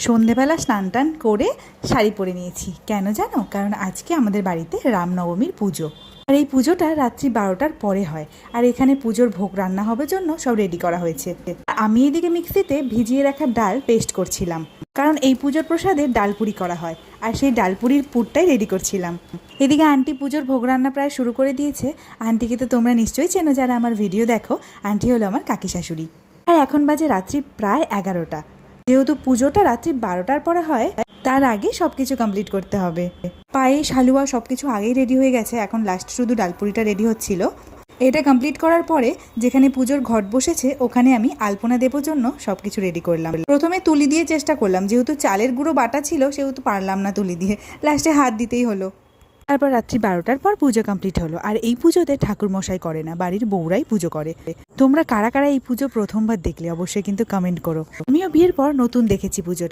সন্ধেবেলা স্নান টান করে শাড়ি পরে নিয়েছি। কেন জানো? কারণ আজকে আমাদের বাড়িতে রামনবমীর পুজো, আর এই পুজোটা রাত্রি 12টার পরে হয়। আর এখানে পুজোর ভোগ রান্না হবে জন্য সব রেডি করা হয়েছে। আমি এদিকে মিক্সিতে ভিজিয়ে রাখা ডাল পেস্ট করছিলাম, কারণ এই পুজোর প্রসাদে ডালপুরি করা হয়, আর সেই ডালপুরির পুরটাই রেডি করছিলাম। এদিকে আন্টি পুজোর ভোগ রান্না প্রায় শুরু করে দিয়েছে। আন্টিকে তো তোমরা নিশ্চয়ই চেনো যারা আমার ভিডিও দেখো। আন্টি হলো আমার কাকি শাশুড়ি। আর এখন বাজে রাত্রি প্রায় 11টা। যেহেতু পুজোটা রাত্রি 12টার পরে হয়, তার আগে সব কিছু কমপ্লিট করতে হবে। পায়েস হালুয়া সব কিছু আগেই রেডি হয়ে গেছে, এখন লাস্ট শুধু ডালপুরিটা রেডি হচ্ছিল। এটা কমপ্লিট করার পরে যেখানে পুজোর ঘট বসেছে ওখানে আমি আলপনা দেবর জন্য সব কিছু রেডি করলাম। প্রথমে তুলি দিয়ে চেষ্টা করলাম, যেহেতু চালের গুঁড়ো বাটা ছিল সেহেতু পারলাম না তুলি দিয়ে, লাস্টে হাত দিতেই হলো। তারপর রাত্রি 12টার পর পুজো কমপ্লিট হলো। আর এই পুজোতে ঠাকুর মশাই করে না, বাড়ির বউরাই পুজো করে। তোমরা কারা কারা এই পুজো প্রথমবার দেখলে অবশ্যই কিন্তু কমেন্ট করো। আমিও বিয়ের পর নতুন দেখেছি পুজোটা।